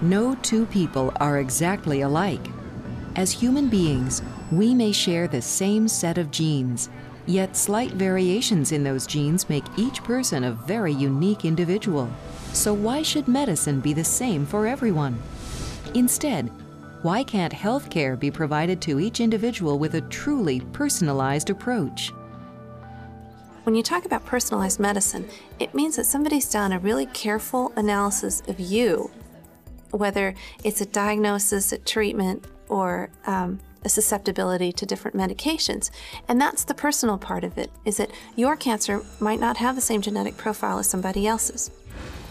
No two people are exactly alike. As human beings, we may share the same set of genes, yet slight variations in those genes make each person a very unique individual. So why should medicine be the same for everyone? Instead, why can't healthcare be provided to each individual with a truly personalized approach? When you talk about personalized medicine, it means that somebody's done a really careful analysis of you, whether it's a diagnosis, a treatment, or a susceptibility to different medications. And that's the personal part of it, is that your cancer might not have the same genetic profile as somebody else's.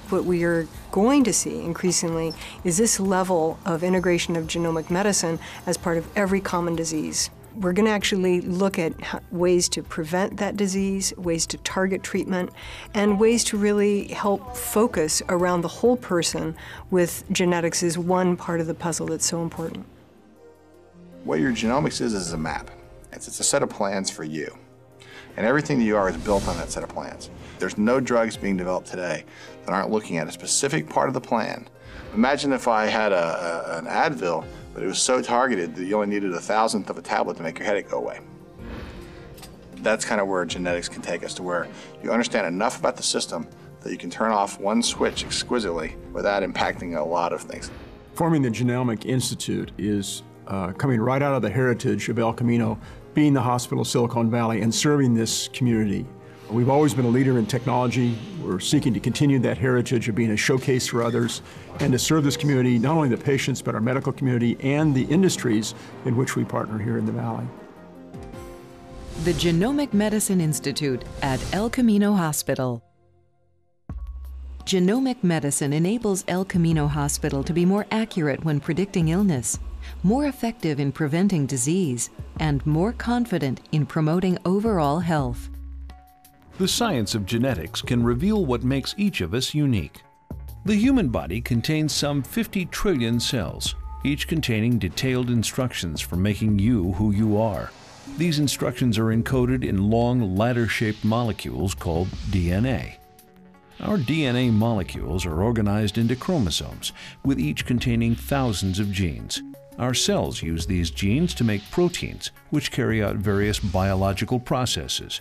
What we are going to see increasingly is this level of integration of genomic medicine as part of every common disease. We're going to actually look at ways to prevent that disease, ways to target treatment, and ways to really help focus around the whole person, with genetics as one part of the puzzle that's so important. What your genomics is a map. It's a set of plans for you. And everything that you are is built on that set of plans. There's no drugs being developed today that aren't looking at a specific part of the plan. Imagine if I had an Advil, but it was so targeted that you only needed 1,000th of a tablet to make your headache go away. That's kind of where genetics can take us, to where you understand enough about the system that you can turn off one switch exquisitely without impacting a lot of things. Forming the Genomic Institute is coming right out of the heritage of El Camino, being the hospital of Silicon Valley and serving this community. We've always been a leader in technology. We're seeking to continue that heritage of being a showcase for others and to serve this community, not only the patients, but our medical community and the industries in which we partner here in the Valley. The Genomic Medicine Institute at El Camino Hospital. Genomic medicine enables El Camino Hospital to be more accurate when predicting illness, more effective in preventing disease, and more confident in promoting overall health. The science of genetics can reveal what makes each of us unique. The human body contains some 50 trillion cells, each containing detailed instructions for making you who you are. These instructions are encoded in long ladder-shaped molecules called DNA. Our DNA molecules are organized into chromosomes, with each containing thousands of genes. Our cells use these genes to make proteins, which carry out various biological processes.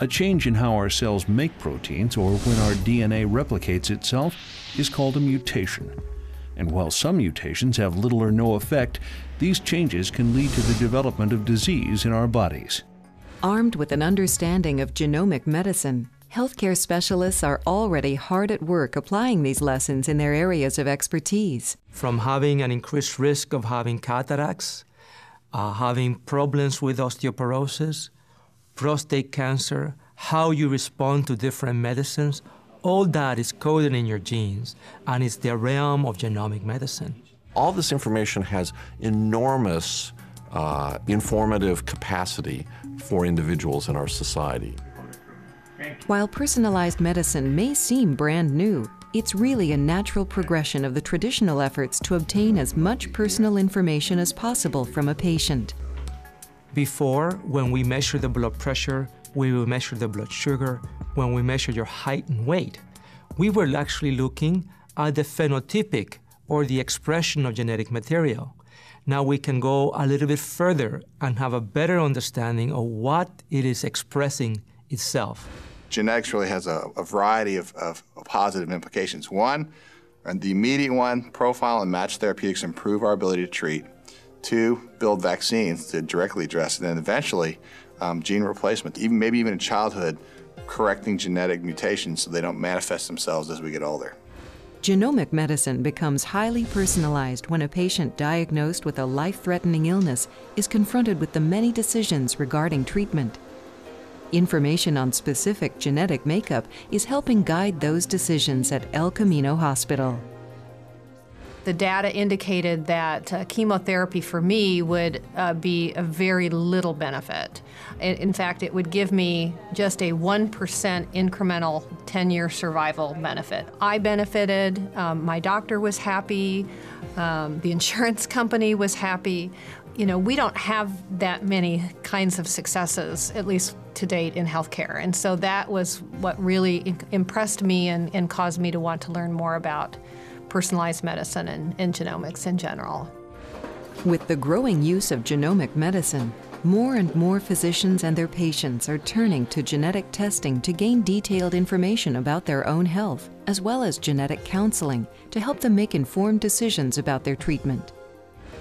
A change in how our cells make proteins, or when our DNA replicates itself, is called a mutation. And while some mutations have little or no effect, these changes can lead to the development of disease in our bodies. Armed with an understanding of genomic medicine, healthcare specialists are already hard at work applying these lessons in their areas of expertise. From having an increased risk of having cataracts, having problems with osteoporosis, prostate cancer, how you respond to different medicines, all that is coded in your genes, and it's the realm of genomic medicine. All this information has enormous informative capacity for individuals in our society. While personalized medicine may seem brand new, it's really a natural progression of the traditional efforts to obtain as much personal information as possible from a patient. Before, when we measure the blood pressure, we will measure the blood sugar. When we measure your height and weight, we were actually looking at the phenotypic, or the expression of genetic material. Now we can go a little bit further and have a better understanding of what it is expressing itself. Genetics really has a variety of positive implications. One, and the immediate one, profile and match therapeutics improve our ability to treat. Two, build vaccines to directly address it. And eventually, gene replacement, maybe even in childhood, correcting genetic mutations so they don't manifest themselves as we get older. Genomic medicine becomes highly personalized when a patient diagnosed with a life-threatening illness is confronted with the many decisions regarding treatment. Information on specific genetic makeup is helping guide those decisions at El Camino Hospital. The data indicated that chemotherapy for me would be a very little benefit. In fact, it would give me just a 1% incremental 10-year survival benefit. I benefited, my doctor was happy, the insurance company was happy. You know, we don't have that many kinds of successes, at least to date, in healthcare. And so that was what really impressed me and caused me to want to learn more about personalized medicine and genomics in general. With the growing use of genomic medicine, more and more physicians and their patients are turning to genetic testing to gain detailed information about their own health, as well as genetic counseling to help them make informed decisions about their treatment.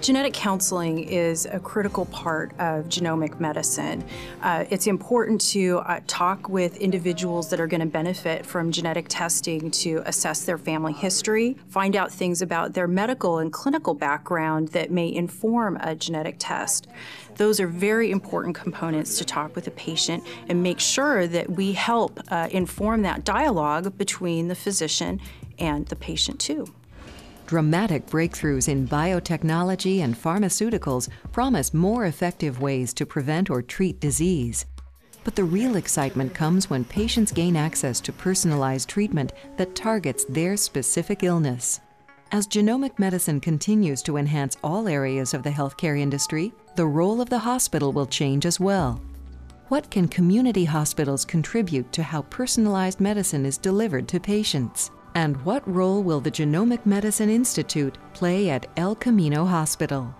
Genetic counseling is a critical part of genomic medicine. It's important to talk with individuals that are going to benefit from genetic testing to assess their family history, find out things about their medical and clinical background that may inform a genetic test. Those are very important components to talk with a patient and make sure that we help inform that dialogue between the physician and the patient too. Dramatic breakthroughs in biotechnology and pharmaceuticals promise more effective ways to prevent or treat disease. But the real excitement comes when patients gain access to personalized treatment that targets their specific illness. As genomic medicine continues to enhance all areas of the healthcare industry, the role of the hospital will change as well. What can community hospitals contribute to how personalized medicine is delivered to patients? And what role will the Genomic Medicine Institute play at El Camino Hospital?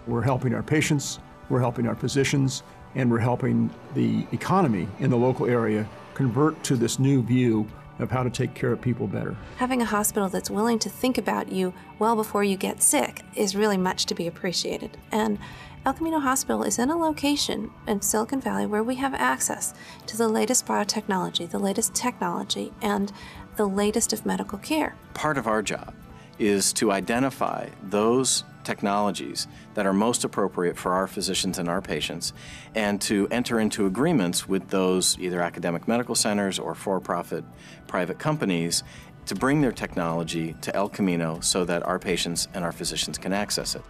We're helping our patients, we're helping our physicians, and we're helping the economy in the local area convert to this new view of how to take care of people better. Having a hospital that's willing to think about you well before you get sick is really much to be appreciated. And El Camino Hospital is in a location in Silicon Valley where we have access to the latest biotechnology, the latest technology, and the latest of medical care. Part of our job is to identify those technologies that are most appropriate for our physicians and our patients, and to enter into agreements with those either academic medical centers or for-profit private companies to bring their technology to El Camino so that our patients and our physicians can access it.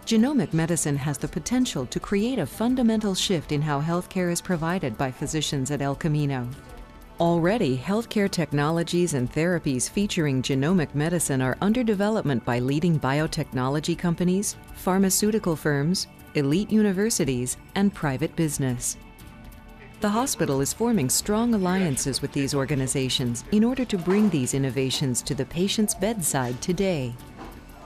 Genomic medicine has the potential to create a fundamental shift in how healthcare is provided by physicians at El Camino. Already, healthcare technologies and therapies featuring genomic medicine are under development by leading biotechnology companies, pharmaceutical firms, elite universities, and private business. The hospital is forming strong alliances with these organizations in order to bring these innovations to the patient's bedside today.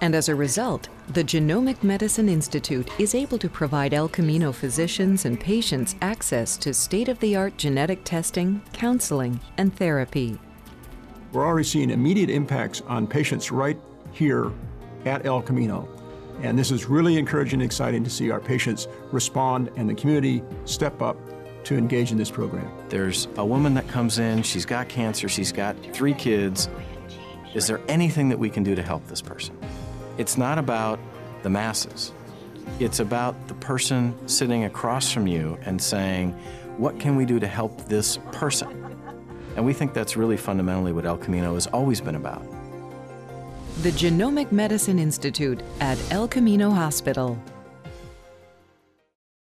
And as a result, the Genomic Medicine Institute is able to provide El Camino physicians and patients access to state-of-the-art genetic testing, counseling, and therapy. We're already seeing immediate impacts on patients right here at El Camino. And this is really encouraging and exciting to see our patients respond and the community step up to engage in this program. There's a woman that comes in, she's got cancer, she's got 3 kids. Is there anything that we can do to help this person? It's not about the masses. It's about the person sitting across from you and saying, what can we do to help this person? And we think that's really fundamentally what El Camino has always been about. The Genomic Medicine Institute at El Camino Hospital.